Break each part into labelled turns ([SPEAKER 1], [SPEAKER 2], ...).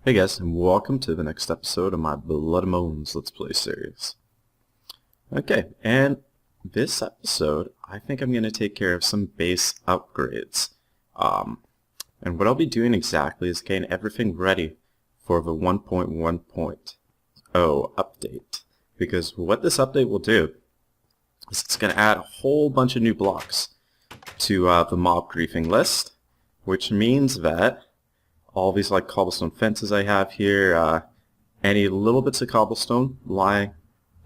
[SPEAKER 1] Hey guys, and welcome to the next episode of my Blood and Bones Let's Play series. Okay, and this episode, I think I'm going to take care of some base upgrades. And what I'll be doing exactly is getting everything ready for the 1.1.0 update. Because what this update will do is it's going to add a whole bunch of new blocks to the mob griefing list, which means that all these like cobblestone fences I have here, any little bits of cobblestone lying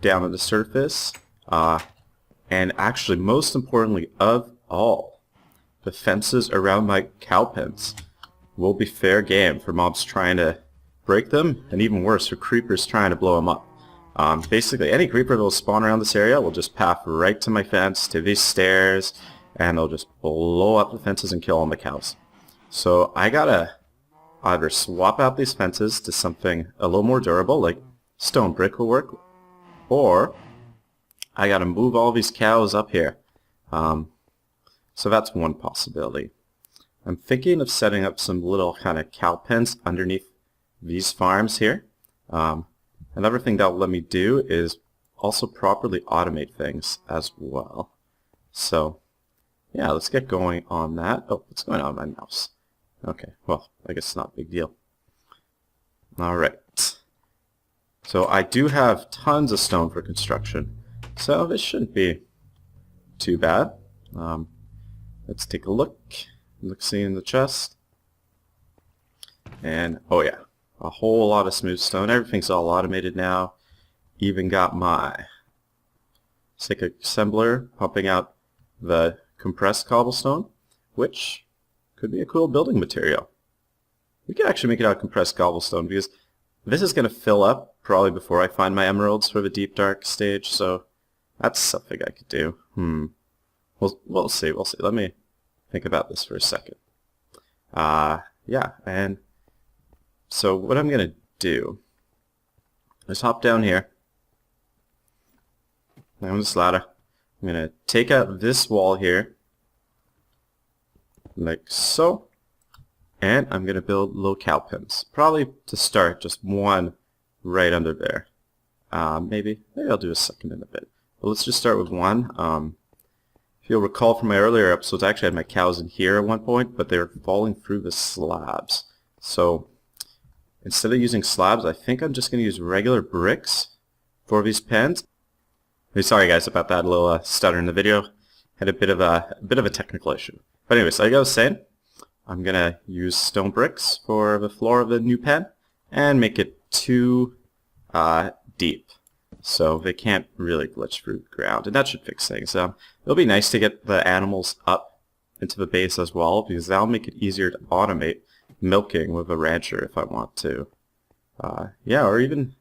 [SPEAKER 1] down on the surface, and actually most importantly of all, the fences around my cow pens will be fair game for mobs trying to break them, and even worse for creepers trying to blow them up. Basically any creeper that will spawn around this area will just path right to my fence, to these stairs, and they'll just blow up the fences and kill all my cows. So I gotta either swap out these fences to something a little more durable, like stone brick will work, or I gotta move all these cows up here. So that's one possibility. I'm thinking of setting up some little kind of cow pens underneath these farms here. Another thing that will let me do is also properly automate things as well. So yeah, let's get going on that. Oh, what's going on with my mouse? Okay, well, I guess it's not a big deal. Alright. So I do have tons of stone for construction, so this shouldn't be too bad. Let's take a look. Look-see in the chest. And, oh yeah, a whole lot of smooth stone. Everything's all automated now. Even got my stick assembler pumping out the compressed cobblestone, which could be a cool building material. We could actually make it out of compressed cobblestone because this is going to fill up probably before I find my emeralds for the deep dark stage, so that's something I could do. We'll see. Let me think about this for a second. Yeah, and so what I'm going to do is hop down here on this ladder. I'm going to take out this wall here, like so, and I'm going to build little cow pens. Probably to start just one right under there. Maybe I'll do a second in a bit. But let's just start with one. If you'll recall from my earlier episodes, I actually had my cows in here at one point, but they were falling through the slabs. So instead of using slabs, I think I'm just going to use regular bricks for these pens. Hey, sorry guys about that little stutter in the video. Had a bit of a technical issue. But anyways, like I was saying, I'm going to use stone bricks for the floor of the new pen and make it 2 deep, so they can't really glitch through the ground, and that should fix things. It'll be nice to get the animals up into the base as well, because that'll make it easier to automate milking with a rancher if I want to. Yeah, or even,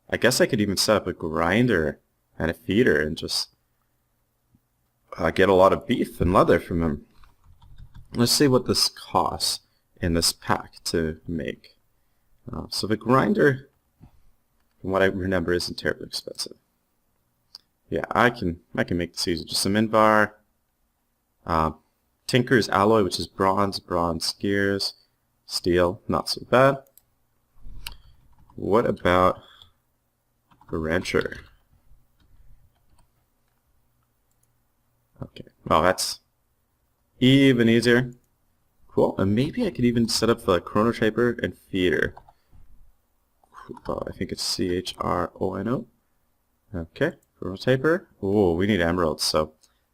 [SPEAKER 1] I guess I could even set up a grinder and a feeder and just get a lot of beef and leather from them. Let's see what this costs in this pack to make. So the grinder, from what I remember, isn't terribly expensive. Yeah, I can make this easy. Just some invar, Tinker's alloy, which is bronze gears, steel, not so bad. What about the rancher? Okay, well that's even easier. Cool, and maybe I could even set up the chronotyper and feeder. I think it's CHRONO. Okay, chronotyper. Oh, we need emeralds, so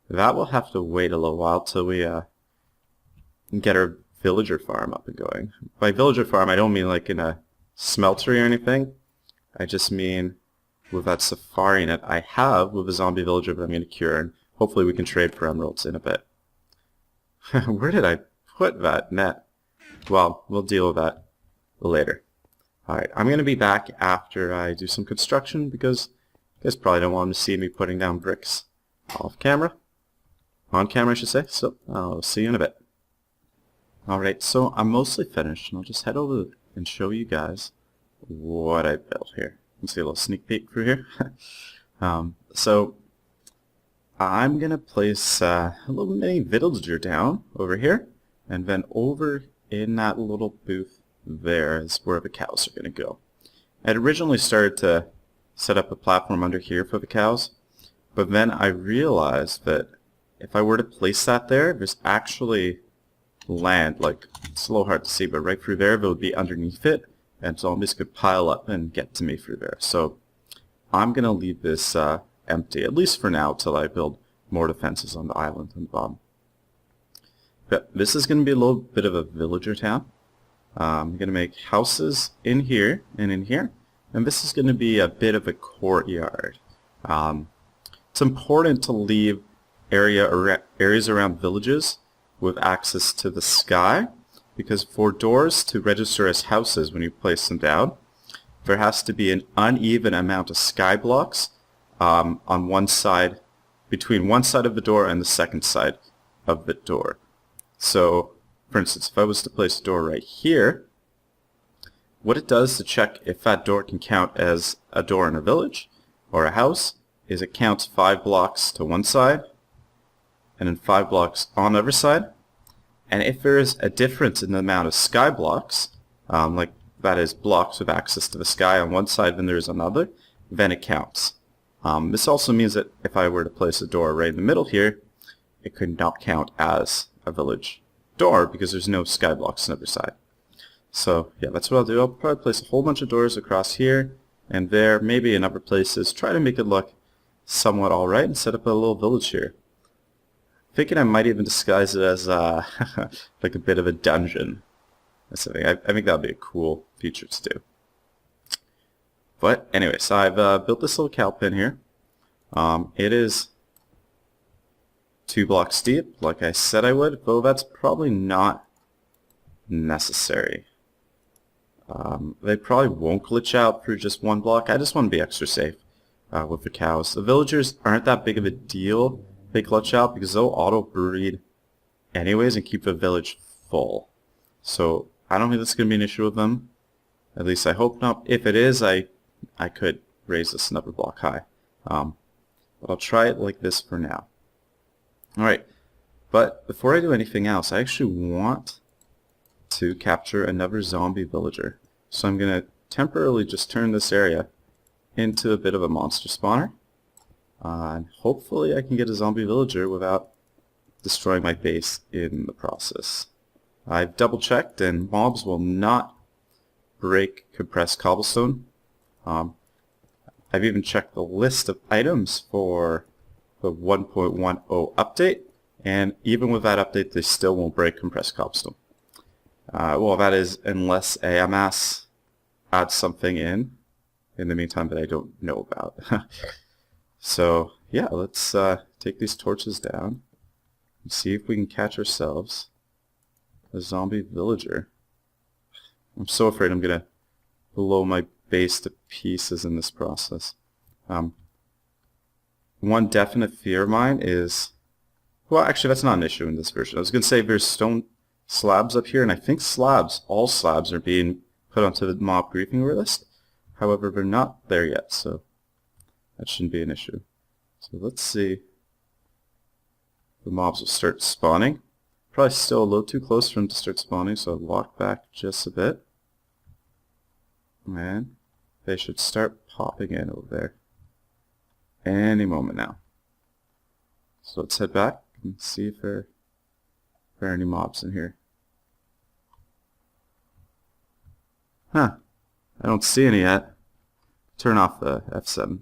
[SPEAKER 1] that will have to wait a little while till we get our villager farm up and going. By villager farm, I don't mean like in a smeltery or anything. I just mean with that safari net I have with a zombie villager that I'm going to cure, and hopefully we can trade for emeralds in a bit. Where did I put that net? Well, we'll deal with that later. Alright, I'm going to be back after I do some construction because you guys probably don't want to see me putting down bricks off camera. On camera, I should say. So, I'll see you in a bit. Alright, so I'm mostly finished, and I'll just head over and show you guys what I built here. You can see a little sneak peek through here. So I'm going to place a little mini villager down over here, and then over in that little booth there is where the cows are going to go. I'd originally started to set up a platform under here for the cows, but then I realized that if I were to place that there, there's actually land, like, it's a little hard to see, but right through there, would be underneath it, and zombies could pile up and get to me through there. So I'm going to leave this empty, at least for now, till I build more defenses on the island on the bottom. But this is going to be a little bit of a villager town. I'm going to make houses in here and in here, and this is going to be a bit of a courtyard. It's important to leave areas around villages with access to the sky, because for doors to register as houses when you place them down, there has to be an uneven amount of sky blocks on one side, between one side of the door and the second side of the door. So, for instance, if I was to place a door right here, what it does to check if that door can count as a door in a village or a house is it counts 5 blocks to one side and then 5 blocks on the other side. And if there is a difference in the amount of sky blocks, like that is blocks with access to the sky on one side than there is on the other, then it counts. This also means that if I were to place a door right in the middle here, it could not count as a village door because there's no sky blocks on the other side. So yeah, that's what I'll do. I'll probably place a whole bunch of doors across here and there, maybe in other places, try to make it look somewhat alright and set up a little village here. Thinking I might even disguise it as like a bit of a dungeon. That's something I think that would be a cool feature to do. But anyway, so I've built this little cow pen here. It is 2 blocks deep, like I said I would, though that's probably not necessary. They probably won't glitch out through just 1 block. I just want to be extra safe with the cows. The villagers aren't that big of a deal. They glitch out because they'll auto-breed anyways and keep the village full. So I don't think that's going to be an issue with them. At least I hope not. If it is, I could raise this another block high. But I'll try it like this for now. Alright, but before I do anything else, I actually want to capture another zombie villager. So I'm going to temporarily just turn this area into a bit of a monster spawner. And hopefully I can get a zombie villager without destroying my base in the process. I've double checked and mobs will not break compressed cobblestone. I've even checked the list of items for the 1.10 update, and even with that update they still won't break compressed cobblestone. Well, that is unless AMS adds something in the meantime that I don't know about. So yeah, let's take these torches down and see if we can catch ourselves a zombie villager. I'm so afraid I'm gonna blow my base to pieces in this process. One definite fear of mine is, well, actually that's not an issue in this version. I was gonna say there's stone slabs up here, and I think all slabs are being put onto the mob griefing list. However, they're not there yet, so that shouldn't be an issue. So let's see. The mobs will start spawning. Probably still a little too close for them to start spawning, so I'll walk back just a bit. And they should start popping in over there any moment now. So let's head back and see if there are any mobs in here. Huh. I don't see any yet. Turn off the F7.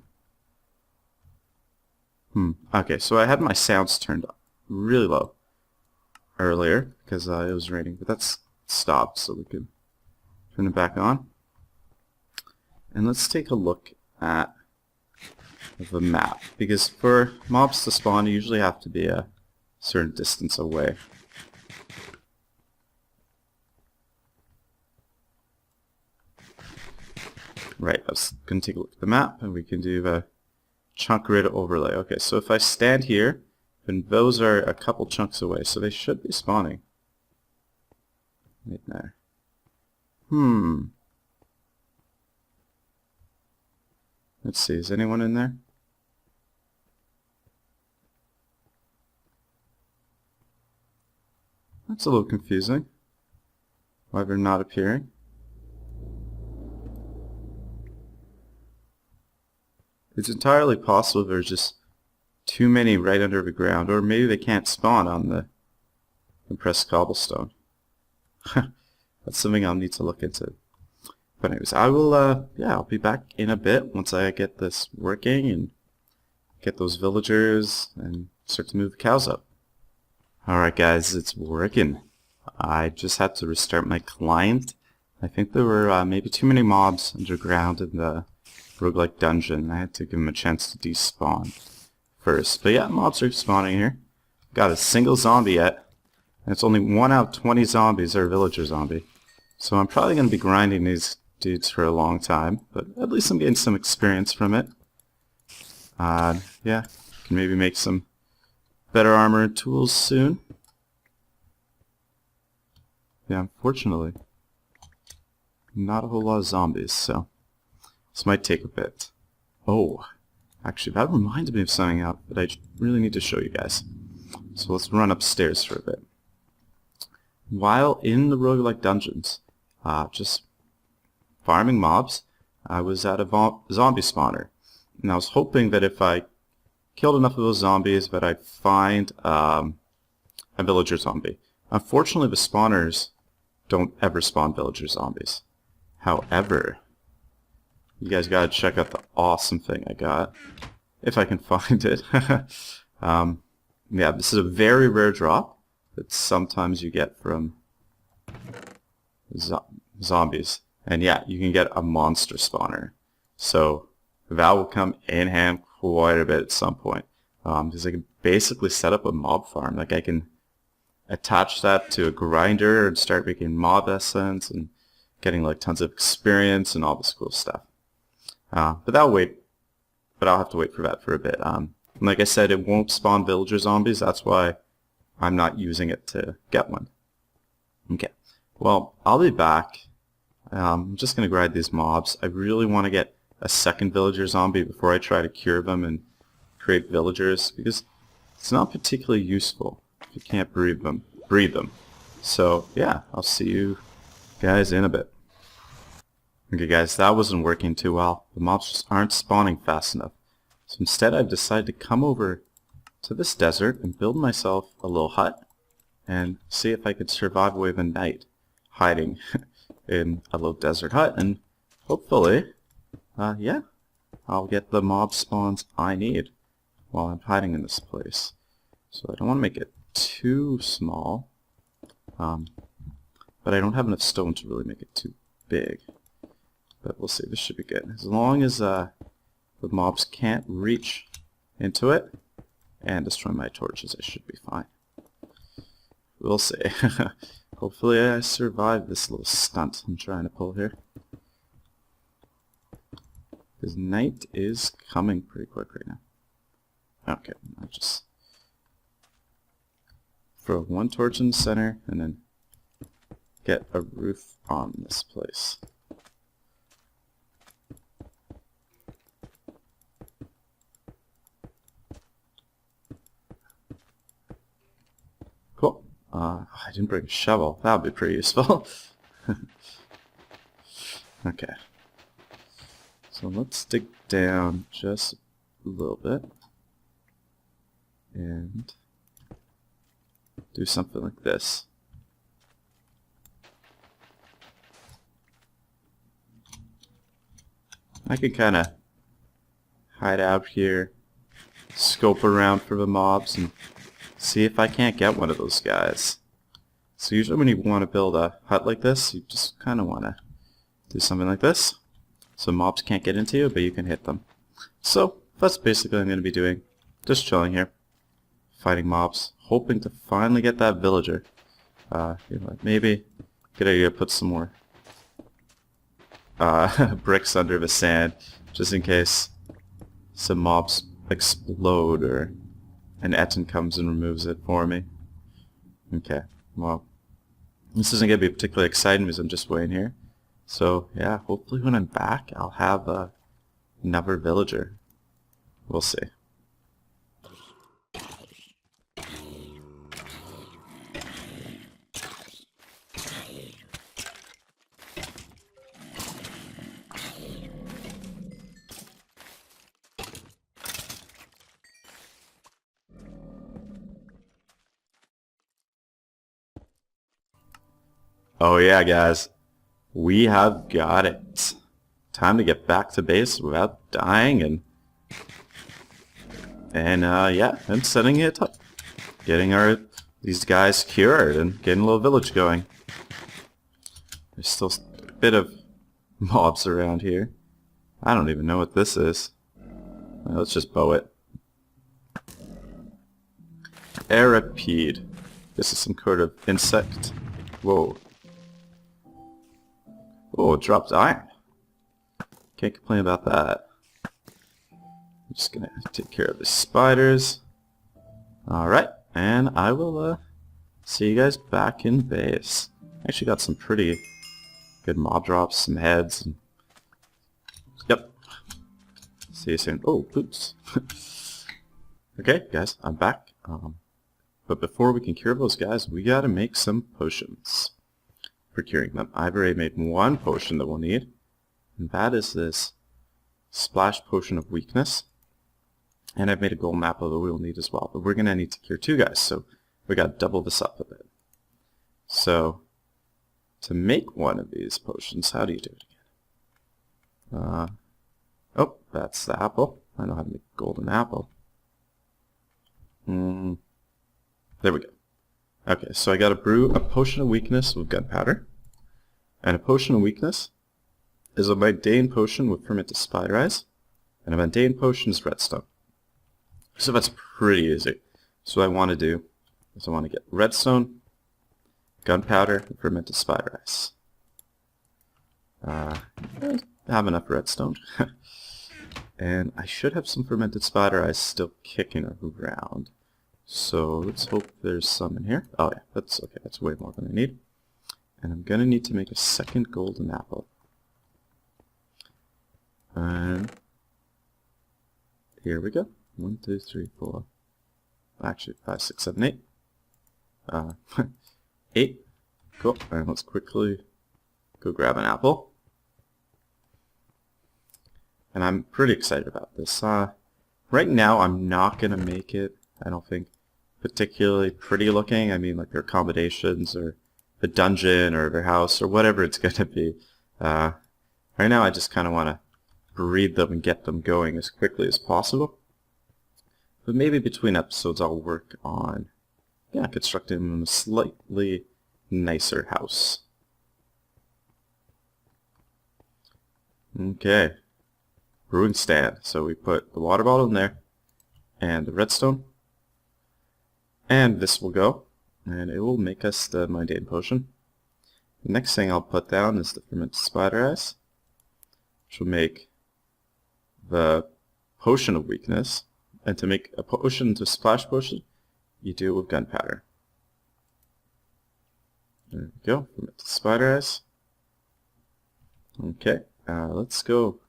[SPEAKER 1] Okay, so I had my sounds turned up really low earlier because it was raining, but that's stopped, so we can turn it back on. And let's take a look at the map, because for mobs to spawn you usually have to be a certain distance away. Right, let's going to take a look at the map, and we can do the chunk grid overlay. Okay, so if I stand here, then those are a couple chunks away, so they should be spawning right there. Let's see, is anyone in there? That's a little confusing. Why they're not appearing. It's entirely possible there's just too many right under the ground, or maybe they can't spawn on the compressed cobblestone. That's something I'll need to look into. But anyways, I will, yeah, I'll be back in a bit once I get this working and get those villagers and start to move the cows up. Alright guys, it's working. I just had to restart my client. I think there were maybe too many mobs underground in the roguelike dungeon. I had to give them a chance to despawn first. But yeah, mobs are spawning here. Got a single zombie yet. And it's only 1 out of 20 zombies are a villager zombie. So I'm probably going to be grinding these dudes for a long time. But at least I'm getting some experience from it. Yeah, can maybe make some better armor and tools soon. Yeah, unfortunately, not a whole lot of zombies, so this might take a bit. Oh, actually, that reminded me of something out that I really need to show you guys. So let's run upstairs for a bit. While in the roguelike dungeons, just farming mobs, I was at a zombie spawner. And I was hoping that if I killed enough of those zombies that I'd find a villager zombie. Unfortunately, the spawners don't ever spawn villager zombies. However, you guys gotta check out the awesome thing I got, if I can find it. Yeah, this is a very rare drop that sometimes you get from zombies. And yeah, you can get a monster spawner. So that will come in hand quite a bit at some point. Because I can basically set up a mob farm. Like I can attach that to a grinder and start making mob essence and getting like tons of experience and all this cool stuff. But that'll wait. But I'll have to wait for that for a bit. Like I said, it won't spawn villager zombies. That's why I'm not using it to get one. Okay. Well, I'll be back. I'm just going to grind these mobs. I really want to get a second villager zombie before I try to cure them and create villagers, because it's not particularly useful if you can't breed them. So yeah, I'll see you guys in a bit. Okay guys, that wasn't working too well. The mobs just aren't spawning fast enough. So instead I've decided to come over to this desert and build myself a little hut and see if I could survive away the night hiding in a little desert hut, and hopefully yeah, I'll get the mob spawns I need while I'm hiding in this place. So I don't want to make it too small, but I don't have enough stone to really make it too big. But we'll see, this should be good. As long as the mobs can't reach into it and destroy my torches, I should be fine. We'll see. Hopefully I survive this little stunt I'm trying to pull here. Because night is coming pretty quick right now. Okay, I'll just throw one torch in the center and then get a roof on this place. Cool. I didn't bring a shovel. That would be pretty useful. Okay. So let's dig down just a little bit and do something like this. I can kind of hide out here, scope around for the mobs, and see if I can't get one of those guys. So usually when you want to build a hut like this, you just kind of want to do something like this. So mobs can't get into you, but you can hit them. So that's basically what I'm going to be doing. Just chilling here, fighting mobs, hoping to finally get that villager. You know, maybe good idea to put some more bricks under the sand, just in case some mobs explode or an Etten comes and removes it for me. Okay, well, this isn't going to be particularly exciting because I'm just waiting here. So yeah, hopefully when I'm back I'll have another villager. We'll see. Oh yeah, guys. We have got it. Time to get back to base without dying and yeah, and setting it up. Getting these guys cured and getting a little village going. There's still a bit of mobs around here. I don't even know what this is. Let's just bow it. Aerapede. This is some kind of insect. Whoa. Oh, it dropped iron. Can't complain about that. I'm just gonna take care of the spiders. Alright, and I will see you guys back in base. Actually got some pretty good mob drops, some heads. And yep. See you soon. Oh, oops. Okay, guys, I'm back. But before we can cure those guys, we gotta make some potions for curing them. I've already made one potion that we'll need, and that is this splash potion of weakness. And I've made a golden apple that we'll need as well. But we're gonna need to cure two guys, so we gotta double this up a bit. So to make one of these potions, how do you do it again? Oh, that's the apple. I know how to make a golden apple. There we go. Okay, so I gotta brew a potion of weakness with gunpowder. And a potion of weakness is a mundane potion with fermented spider eyes. And a mundane potion is redstone. So that's pretty easy. So what I want to do is I want to get redstone, gunpowder, and fermented spider eyes. I have enough redstone. And I should have some fermented spider eyes still kicking around. So let's hope there's some in here. Oh yeah, that's okay. That's way more than I need. And I'm going to need to make a second golden apple. And here we go. 1, 2, 3, 4. Actually, 5, 6, 7, 8. 8. Cool. And let's quickly go grab an apple. And I'm pretty excited about this. Right now, I'm not going to make it, I don't think, particularly pretty looking. I mean, like their accommodations or the dungeon or their house or whatever it's going to be. Right now, I just kind of want to breed them and get them going as quickly as possible. But maybe between episodes, I'll work on constructing a slightly nicer house. Okay. Brewing stand. So we put the water bottle in there and the redstone. And this will go, and it will make us the mundane potion. The next thing I'll put down is the fermented spider eyes, which will make the potion of weakness. And to make a potion into a splash potion, you do it with gunpowder. There we go, fermented spider eyes. Okay, let's go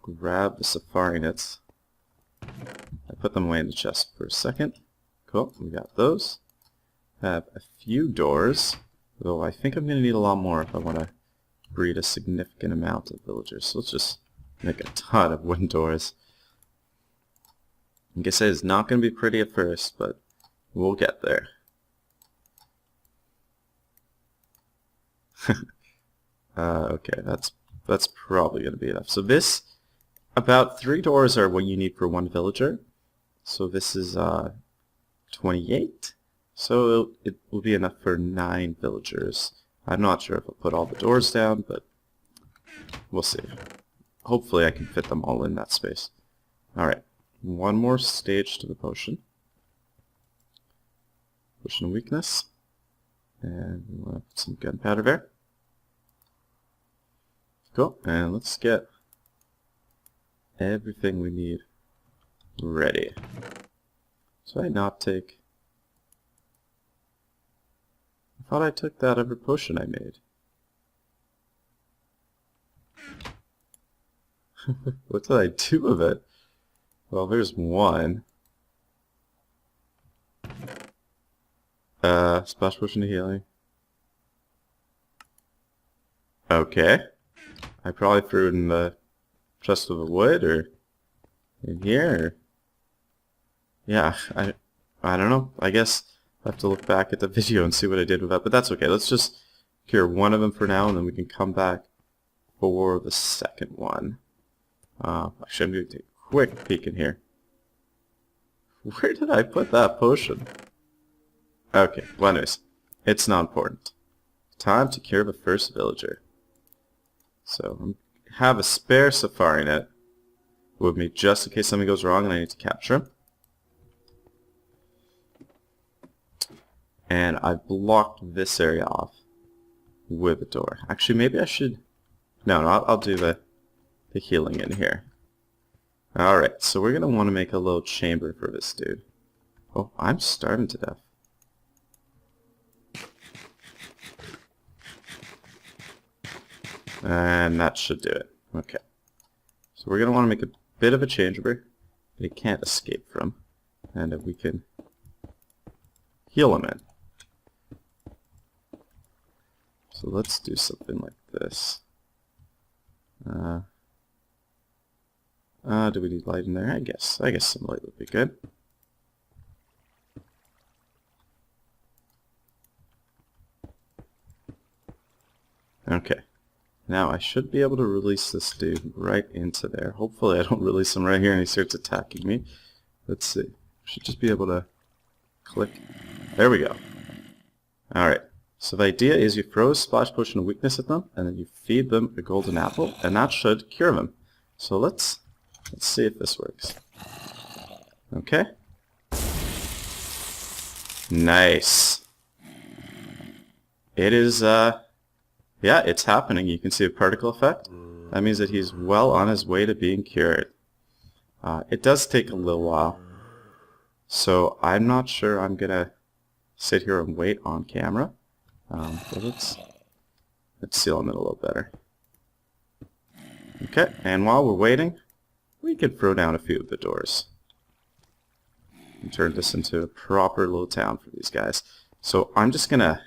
[SPEAKER 1] grab the safari nets. I put them away in the chest for a second. Cool, we got those. I have a few doors, though I think I'm going to need a lot more if I want to breed a significant amount of villagers. So let's just make a ton of wooden doors. Like I said, it's not going to be pretty at first, but we'll get there. Okay, that's probably going to be enough. So this, about 3 doors are what you need for 1 villager. So this is 28, so it will be enough for 9 villagers. I'm not sure if I'll put all the doors down, but we'll see. Hopefully I can fit them all in that space. Alright, one more stage to the potion. Potion of weakness. And we want to put some gunpowder there. Cool, and let's get everything we need ready. So I not take... I thought I took that other potion I made. What did I do with it? Well, there's one. Splash potion of healing. Okay. I probably threw it in the chest of the wood, or in here, or... Yeah, I don't know. I guess I have to look back at the video and see what I did with that, but that's okay. Let's just cure one of them for now, and then we can come back for the second one. Actually, I'm going to take a quick peek in here. Where did I put that potion? Okay, well anyways, it's not important. Time to cure the first villager. So, I have a spare safari net with me just in case something goes wrong and I need to capture him. And I've blocked this area off with a door. Actually, maybe I should... No, I'll do the healing in here. Alright, so we're going to want to make a little chamber for this dude. Oh, I'm starving to death. And that should do it. Okay. So we're going to want to make a bit of a chamber that he can't escape from. And if we can heal him in. So let's do something like this. Do we need light in there? I guess some light would be good. Okay. Now I should be able to release this dude right into there. Hopefully I don't release him right here and he starts attacking me. Let's see. Should just be able to click. There we go. Alright. So the idea is you throw a splash potion of weakness at them, and then you feed them a golden apple, and that should cure them. So let's see if this works. Okay. Nice. It is, yeah, it's happening. You can see a particle effect. That means that he's well on his way to being cured. It does take a little while, so I'm not sure I'm gonna sit here and wait on camera. But let's seal him in a little better. Okay, and while we're waiting, we can throw down a few of the doors and turn this into a proper little town for these guys. So I'm just gonna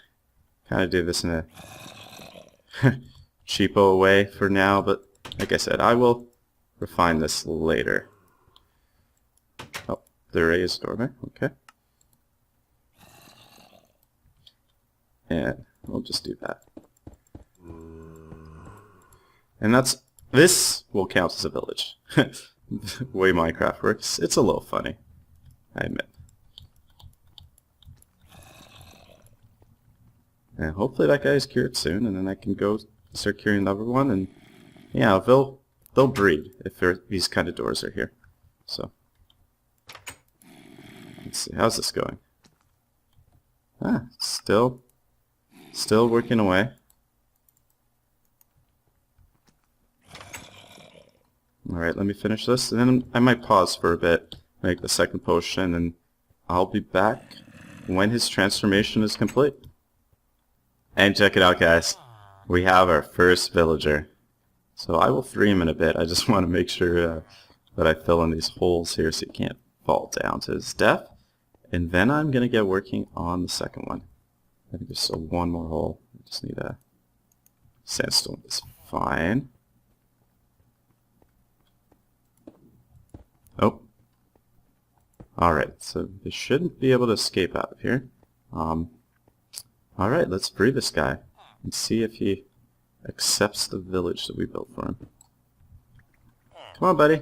[SPEAKER 1] kind of do this in a cheapo way for now, but like I said, I will refine this later. Oh, there is a door there. Okay. And we'll just do that. And this will count as a village. The way Minecraft works, it's a little funny, I admit. And hopefully that guy's cured soon, and then I can go start curing another one, and yeah, they'll breed if these kind of doors are here. So let's see, how's this going? Still working away. Alright, let me finish this, and then I might pause for a bit, make the second potion, and I'll be back when his transformation is complete. And check it out, guys. We have our first villager. So I will free him in a bit. I just want to make sure that I fill in these holes here so he can't fall down to his death. And then I'm going to get working on the second one. I think there's still one more hole. I just need a sandstone. It's fine. Oh. Alright, so they shouldn't be able to escape out of here. Alright, let's free this guy and see if he accepts the village that we built for him. Come on, buddy.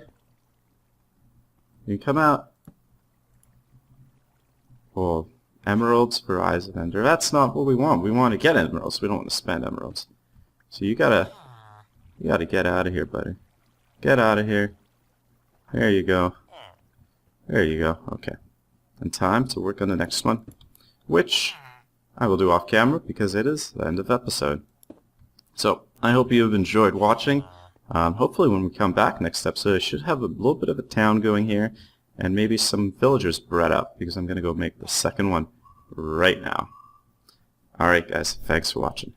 [SPEAKER 1] You can come out. Oh, emeralds for Eyes of Ender. That's not what we want. We want to get emeralds. We don't want to spend emeralds. So you gotta get out of here, buddy. Get out of here. There you go. There you go. Okay. And time to work on the next one, which I will do off camera because it is the end of the episode. So I hope you have enjoyed watching. Hopefully when we come back next episode, I should have a little bit of a town going here and maybe some villagers bred up because I'm going to go make the second one right now. Alright guys, thanks for watching.